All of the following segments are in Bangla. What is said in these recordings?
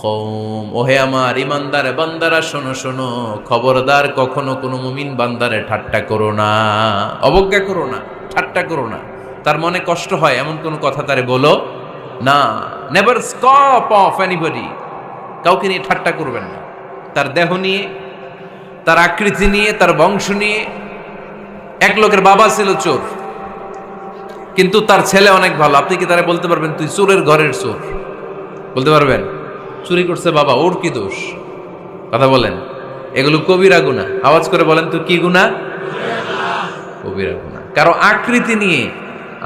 কওম, ওহে আমার ইমানদার বান্দারা শোনো শোনো, খবরদার কখনো কোনো মুমিন বান্দারে ঠাট্টা করো না, অবজ্ঞা করো না, ঠাট্টা করো না। তার মনে কষ্ট হয় এমন কোনো কথা তারে বলো না। নেভার স্কপ অফ এনিবডি, কাউকে নিয়ে ঠাট্টা করবেন না। তার দেহ নিয়ে, তার আকৃতি নিয়ে, তার বংশ নিয়ে। এক লোকের বাবা ছিল চোর, কিন্তু তার ছেলে অনেক ভালো। আপনি কি তারা বলতে পারবেন তুই চোরের ঘরের চোর? বলতে পারবেন? চুরি করছে বাবা, ওর কি দোষ? কথা বলেন। এগুলো কবিরা গুনাহ। আওয়াজ করে বলেন তো কি গুনাহ? কবিরা গুনাহ। কারো আকৃতি নিয়ে,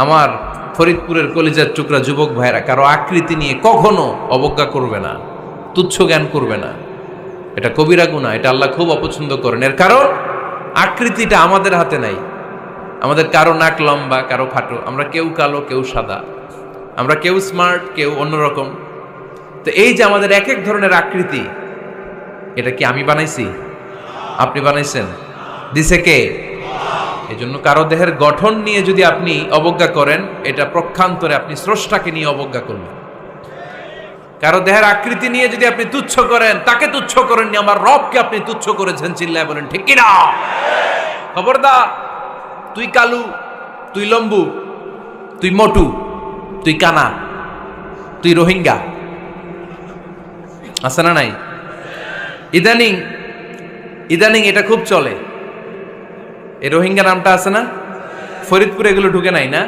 আমার ফরিদপুরের কলিজার টুকরা যুবক ভাইরা, কারো আকৃতি নিয়ে কখনো অবজ্ঞা করবে না, তুচ্ছ জ্ঞান করবে না। এটা কবিরা গুনাহ, এটা আল্লাহ খুব অপছন্দ করেন। এর কারণ আকৃতিটা আমাদের হাতে নাই। আমাদের কারো নাক লম্বা, কারো খাটো, আমরা কেউ কালো, কেউ সাদা, আমরা কেউ স্মার্ট, কেউ অন্যরকম। তো এই যে আমাদের এক এক ধরনের আকৃতি, এটা কি আমি বানাইছি? আপনি বানাইছেন? দিছে কে? এই জন্য কারো দেহের গঠন নিয়ে যদি আপনি অবজ্ঞা করেন, এটা প্রক্ষান্তরে আপনি স্রষ্টাকে নিয়ে অবজ্ঞা করলেন। কারো দেহের আকৃতি নিয়ে যদি আপনি তুচ্ছ করেন, তাকে তুচ্ছ করেননি, আমার রবকে আপনি তুচ্ছ করেছেন। চিল্লায় বলেন ঠিক কিনা? খবরদার, তুই কালু, তুই লম্বু, তুই মোটু, তুই কানা, তুই রোহিঙ্গা, আছে না নাই? ইদানিং ইদানিং এটা খুব চলে। এই রোহিঙ্গা নামটা আছে না? ফরিদপুরে এগুলো ঢুকে নাই না?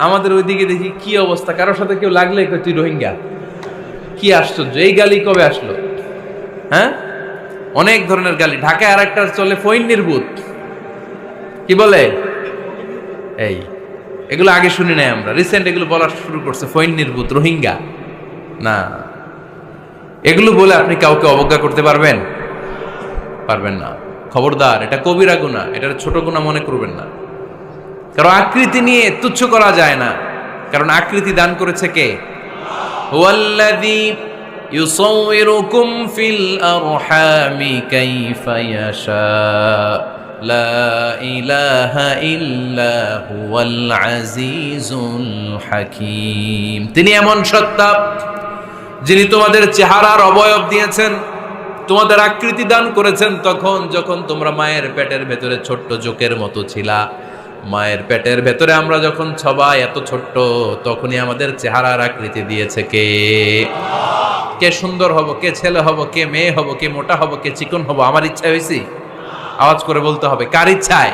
আমাদের ওইদিকে দেখি কি অবস্থা, কারোর সাথে কেউ লাগলে তুই রোহিঙ্গা। কি আশ্চর্য, এই গালি কবে আসলো? হ্যাঁ, অনেক ধরনের গালি। ঢাকায় আর একটা চলে ফইন্নির ভূত, কি বলে? এই এগুলো আগে শুনি নাই আমরা, রিসেন্ট এগুলো বলা শুরু করছে। ফইন্নির ভূত, রোহিঙ্গা না। এগুলো বলে আপনি কাউকে অবজ্ঞা করতে পারবেন? পারবেন না। খবরদার, এটা কবিরা গুনাহ, এটা ছোট গুনাহ মনে করবেন না। কারণ আকৃতি নিয়ে তুচ্ছ করা যায় না, কারণ আকৃতি দান করেছে কে? হুয়াল্লাযী ইউসাউইরুকুম ফিল আরহামি কাইফা ইয়াশা, লা ইলাহা ইল্লা হুয়াল আজিজুল হাকীম। তিনি এমন সত্তা যিনি তোমাদের চেহারার অবয়ব দিয়েছেন, তোমাদের আকৃতি দান করেছেন তখন যখন তোমরা মায়ের পেটের ভেতরে ছোট্ট জোকের মতো ছিলা। মায়ের পেটের ভেতরে আমরা যখন সবাই এত ছোট্ট, তখনই আমাদের চেহারার আকৃতি দিয়েছে কে? কে সুন্দর হব, কে ছেলে হব, কে মেয়ে হব, কে মোটা হব, কে চিকন হব আমার ইচ্ছা হয়েছি? আওয়াজ করে বলতে হবে, কার ইচ্ছায়?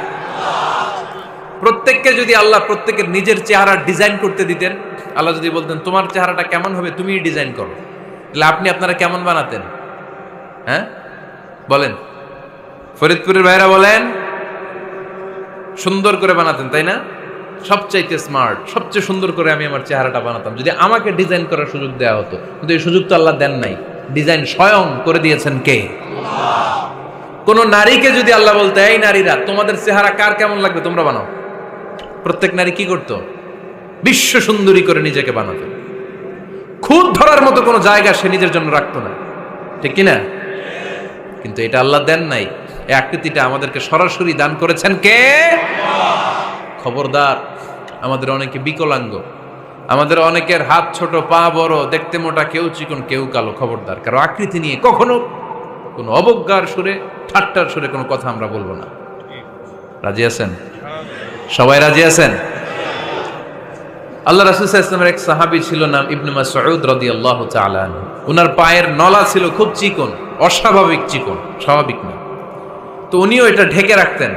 প্রত্যেককে যদি আল্লাহ প্রত্যেকের নিজের চেহারা ডিজাইন করতে দিতেন, আল্লাহ যদি বলতেন তোমার চেহারাটা কেমন হবে তুমিই ডিজাইন করো, তাহলে আপনি আপনারা কেমন বানাতেন? হ্যাঁ বলেন, ফরিদপুরের ভাইরা বলেন, সুন্দর করে বানাতেন তাই না? সবচাইতে স্মার্ট, সবচেয়ে সুন্দর করে আমি আমার চেহারাটা বানাতাম যদি আমাকে ডিজাইন করার সুযোগ দেওয়া হতো। কিন্তু এই সুযোগ তো আল্লাহ দেন নাই। ডিজাইন স্বয়ং করে দিয়েছেন কে? কোন নারীকে যদি আল্লাহ বলতে, এই নারীরা তোমাদের চেহারা কার কেমন লাগবে তোমরা বানাও, প্রত্যেক নারী কি করতো? বিশ্ব সুন্দরী করে নিজেকে বানাতো। খুদ ধরার মতো কোনো জায়গা সে নিজের জন্য রাখতো না, ঠিক কিনা? কিন্তু এটা আল্লাহ দেন নাই। এই আকৃতিটা আমাদেরকে সরাসরি দান করেছেন কে? খবরদার, আমাদের অনেকে বিকলাঙ্গ, আমাদের অনেকের হাত ছোট, পা বড়, দেখতে মোটা, কেউ চিকন, কেউ কালো। খবরদার, কারো আকৃতি নিয়ে কখনো কোনো অবজ্ঞার সুরে, ঠাট্টার সুরে কোনো কথা আমরা বলবো না। রাজি আছেন? সবাই রাজি আছেন? আল্লাহ রাসূল সাল্লাল্লাহু আলাইহি ওয়াসাল্লামের এক সাহাবী ছিল, নাম ইবনে মাসউদ রাদিয়াল্লাহু তাআলা আনহু। উনার পায়ের নলা ছিল খুব চিকন, অস্বাভাবিক চিকন, স্বাভাবিক না। তো উনিও এটা ঢেকে রাখতেন,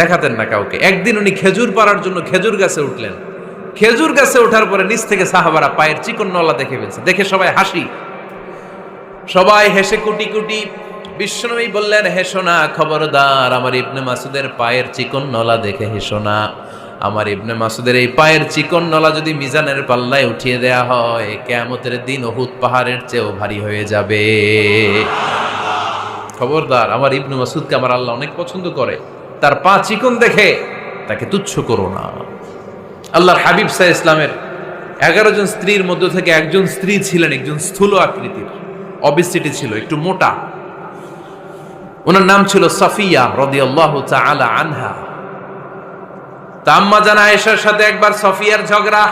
দেখাতেন না কাউকে। একদিন উনি খেজুর পাড়ার জন্য খেজুর গাছে উঠলেন। খেজুর গাছে ওঠার পরে নিচ থেকে সাহাবারা পায়ের চিকন নলা দেখে ফেলছে। দেখে সবাই হাসি, সবাই হেসে কুটি কুটি। বিশ্বনবী বললেন, হেসো না, খবরদার, আমার ইবনে মাসুদের পায়ের চিকন নলা দেখে হেসো না। আমার ইবনে মাসুদের এই পায়ের চিকন নলা যদি মিজানের পাল্লায় উঠিয়ে দেয়া হয়, কিয়ামতের দিন উহুদ পাহাড়ের চেয়েও ভারী হয়ে যাবে। খবরদার, আমার ইবনে মাসুদকে আমার আল্লাহ অনেক পছন্দ করে, তার পা চিকন দেখে তাকে তুচ্ছ করো না। আল্লাহর হাবিব সাল্লাল্লাহু আলাইহি ইসলামের 11 জন স্ত্রীর মধ্য থেকে একজন স্ত্রী ছিলেন একজন স্থূল আকৃতির, অবিসিটি ছিল, একটু মোটা। ওনার নাম ছিল সাফিয়া রাদিয়াল্লাহু তাআলা আনহা। আম্মা জান আয়েশার সাথে একবার সাফিয়ার ঝগড়া।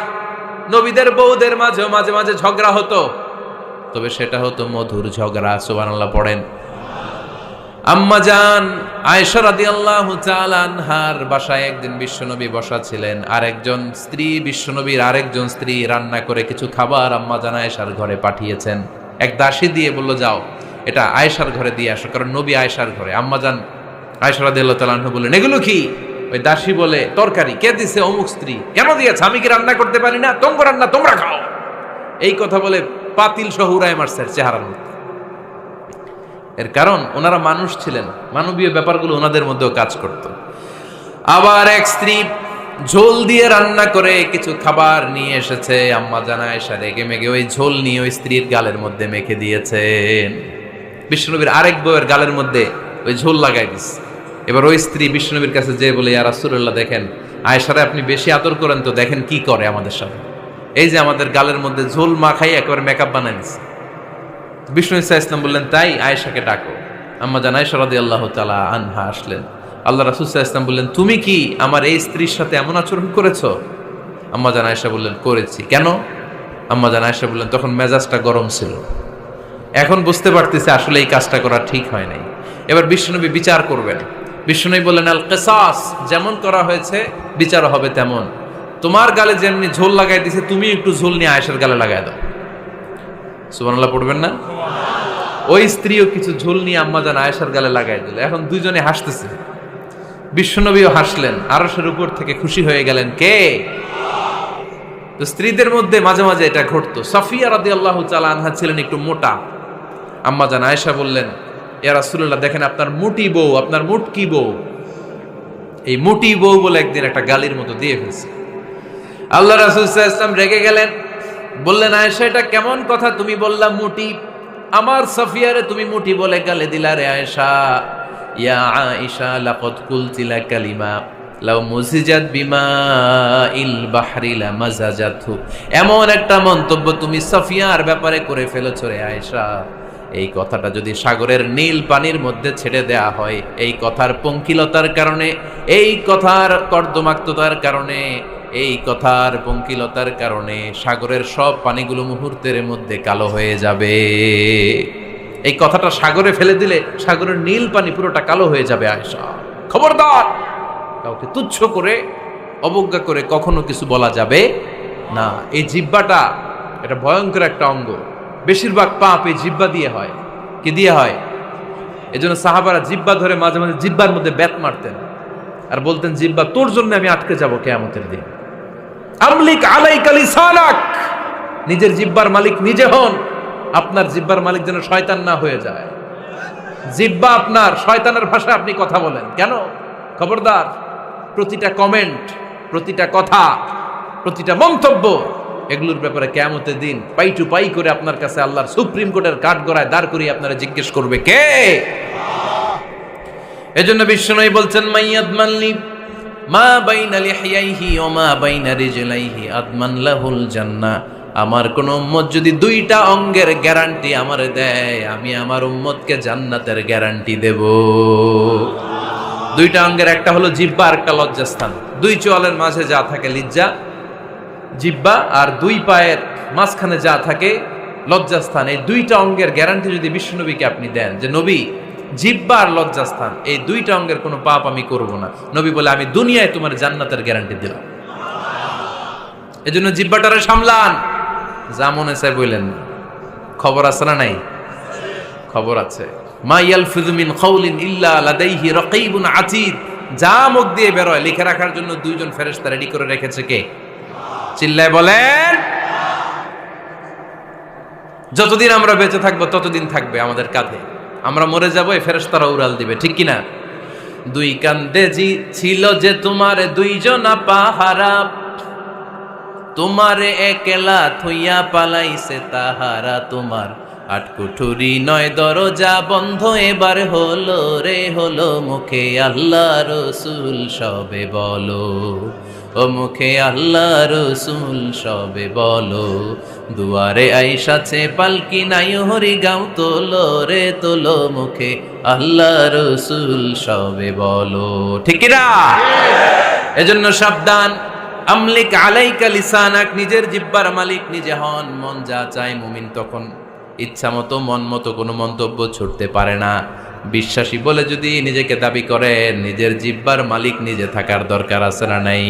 নবীদের বউদের মাঝে মাঝে মাঝে ঝগড়া হতো। তবে সেটা হতো মধুর ঝগড়া। সুবহানাল্লাহ পড়েন। আম্মা জান আয়েশা রাদিয়াল্লাহু তাআলা আনহার বাসায় একদিন বিশ্বনবী বসা ছিলেন, আরেকজন স্ত্রী, বিশ্বনবীর আরেকজন স্ত্রী রান্না করে কিছু খাবার আম্মা জান আয়েশার ঘরে পাঠিয়েছেন। এক দাসী দিয়ে বলল, যাও এটা আয়েশার ঘরে দিয়ে আসো, কারণ নবী আয়েশার ঘরে। আম্মা জান আয়েশা রাদিয়াল্লাহু তাআলা আনহা বললেন, এগুলো কি? ওই দাসী বলে, তরকারি। কে দিছে? অমুক স্ত্রী। কেন দিয়েছে? আমি কি রান্না করতে পারি না? তোমরা রান্না তোমরা খাও। এই কথা বলে পাতিল সহ উড়ায় মারছে চেহারার মধ্যে। এর কারণ ওনারা মানুষ ছিলেন, মানবীয় ব্যাপারগুলো ওনাদের মধ্যেও কাজ করত। আবার এক স্ত্রী ঝোল দিয়ে রান্না করে কিছু খাবার নিয়ে এসেছে। আম্মা জান আয়েশা রেগে মেগে ওই ঝোল নিয়ে ওই স্ত্রীর গালের মধ্যে মেখে দিয়েছেন। বিশ্বনবীর আরেক বউয়ের গালের মধ্যে ওই ঝোল লাগাই দিচ্ছে। এবার ওই স্ত্রী বিশ্বনবীর কাছে যেয়ে বলে, ইয়া রাসূলুল্লাহ, দেখেন আয়েশারে আপনি বেশি আদর করেন তো, দেখেন কি করে আমাদের সাথে। এই যে আমাদের গালের মধ্যে ঝোল মাখাই একেবারে মেকআপ বানাই দিচ্ছে। বিষ্ণু ইসা ইসলাম বললেন, তাই আয়েশাকে ডাকো। আম্মা জান আয়েশা রাদিয়াল্লাহু তাআলা আনহা আসলেন। আল্লাহ রাসূল সাল্লাল্লাহু আলাইহি ওয়াসাল্লাম বললেন, তুমি কি আমার এই স্ত্রীর সাথে এমন আচরণ করেছো? আম্মা জান আয়েশা বললেন, করেছি। কেন? আম্মা জান আয়েশা বললেন, তখন মেজাজটা গরম ছিল, এখন বুঝতে পারতেছি আসলে এই কাজটা করা ঠিক হয় নাই। এবার বিশ্বনবী বিচার করবেন। বিশ্বনবী বললেন, আল কিসাস, যেমন করা হয়েছে বিচার হবে তেমন। তোমার গালে যেমনি ঝোল লাগাই দিছে, তুমি একটু ঝোল নিয়ে আয়েশার গালে লাগাই দাও। সুবহানাল্লাহ পড়বেন না? ওই স্ত্রীও কিছু ঝোল নিয়ে আম্মা জান আয়েশার গালে লাগাই দিল। এখন দুইজনে হাসতেছে, বিশ্বনবীও হাসলেন, আরশের উপর থেকে খুশি হয়ে গেলেন। কে? তো স্ত্রীদের মধ্যে মাঝে মাঝে এটা ঘটতো। সাফিয়া রাদিয়াল্লাহু তাআলা আনহা ছিলেন একটু মোটা। আম্মা জান আয়েশা বললেন, ইয়া রাসূলুল্লাহ, দেখেন আপনার মুটি বউ, আপনার মুটকি বউ, এই মুটি বউ বলে একদিন একটা গালির মতো দিয়ে ফেলছে। আল্লাহ রাসূল সাল্লাল্লাহু আলাইহি ওয়াসাল্লাম রেগে গেলেন, বললেন, আয়েশা এটা কেমন কথা তুমি বললা মুটি? আমার সাফিয়ারে তুমি মুটি বলে গালে দিলা রে আয়েশা। ইয়া আয়েশা লাকাদ কুলতিলা কালিমা লাউ মুজিজাত বিমাইল বাহরি লামাজাজাতহু। এমন একটা মন্তব্য তুমি সাফিয়ার ব্যাপারে করে ফেলেছো রে আয়েশা, এই কথাটা যদি সাগরের নীল পানির মধ্যে ছেড়ে দেয়া হয়, এই কথার পঙ্কিলতার কারণে, এই কথার কর্দমাক্ততার কারণে, এই কথার পঙ্কিলতার কারণে সাগরের সব পানিগুলো মুহূর্তের মধ্যে কালো হয়ে যাবে। এই কথাটা সাগরে ফেলে দিলে সাগরের নীল পানি পুরোটা কালো হয়ে যাবে। আয়েশা, খবরদার, কাউকে তুচ্ছ করে অবজ্ঞা করে কখনো কিছু বলা যাবে না। এই জিহ্বাটা এটা ভয়ঙ্কর একটা অঙ্গ। বেশিরভাগ পাপ এই জিহ্বা দিয়ে হয়। কি দিয়ে হয়? এজন্য সাহাবারা জিহ্বা ধরে মাঝে মাঝে জিহ্বার মধ্যে ব্যাত মারতেন আর বলতেন, জিহ্বা তোর জন্য আমি আটকে যাব কিয়ামতের দিন। আমলিক আলাইকা লিসানাক, নিজের জিহ্বার মালিক নিজে হন। আপনার জিহ্বার মালিক যেন শয়তান না হয়ে যায়। জিহ্বা আপনার, শয়তানের ভাষায় আপনি কথা বলেন কেন? খবরদার, প্রতিটা কমেন্ট, প্রতিটা কথা, প্রতিটা মন্তব্য, এগুলোর ব্যাপারে কিয়ামতের দিন পাই টু পাই করে আপনার কাছে আল্লাহর সুপ্রিম কোর্টের কাঠগড়ায় দাঁড় করিয়ে আপনারা জিজ্ঞেস করবে কে? এজন্য বিশ্বনবী বলছেন, মাইয়াদমানলি মা বাইনা লিহিয়াইহি ওয়া মা বাইনা রিজলাইহি আদমান লাহুল জান্নাহ। আমার কোন উম্মত যদি দুইটা অঙ্গের গ্যারান্টি আমারে দেয়, আমি আমার উম্মতকে জান্নাতের গ্যারান্টি দেব। দুইটা অঙ্গের, একটা হলো জিহ্বা আর একটা লজ্জাস্থান। দুই চোয়ালের মাঝে যা থাকে লিজ্জা, জিহ্বা, আর দুই পায়ের মাঝখানে যা থাকে লজ্জাস্থান। এই দুইটা অঙ্গের গ্যারান্টি যদি বিশ্বনবীকে আপনি দেন যে নবী, জিহ্বা আর লজ্জাস্থান এই দুইটা অঙ্গের কোনো পাপ আমি করব না, নবী বলে, আমি দুনিয়ায় তোমার জান্নাতের গ্যারান্টি দিলাম। এজন্য জিহ্বাটারে সামলান, যা মনে চায় বললেন। খবর আছে না নাই? খবর আছে। মা ইয়ালফিযু মিন কাউলিন ইল্লা লাদাইহি রাকীবুন আতীদ। যা মুখ দিয়ে বের হয় লিখে রাখার জন্য দুইজন ফেরেশতা রেডি করে রেখেছে। কে? চিল্লায় বলেন। যতদিন আমরা বেঁচে থাকবো ততদিন থাকবে আমাদের কাঁধে। আমরা মরে যাবো, এই ফেরেশতারা উড়াল দিবে, ঠিক কিনা? দুই কান্দে জি ছিল যে তোমার দুইজনা পাহারা, তোমারে একলা থইয়া পালাইছে তাহারা। তোমার আট কুঠুরি নয় দরজা বন্ধ এবার হলো রে হলো। মুখে আল্লাহ রসুল সবে বলো, ও মুখে আল্লাহ রসুল সবে বলো। দুয়ারে আইসাছে পালকি নাই হরি গাও তোলো রে তোলো। মুখে আল্লাহ রসুল সবে বলো, ঠিক না? এজন্য সাবধান। আমলিক আলাইকা লিসানাক, নিজের জিহ্বার মালিক নিজে হন। মন যা চায় মুমিন তখন ইচ্ছা মতো মন মতো কোনো মন্তব্য ছুটতে পারে না। বিশ্বাসী বলে যদি নিজেকে দাবি করে, নিজের জিহ্বার মালিক নিজে থাকার দরকার আছে না নাই?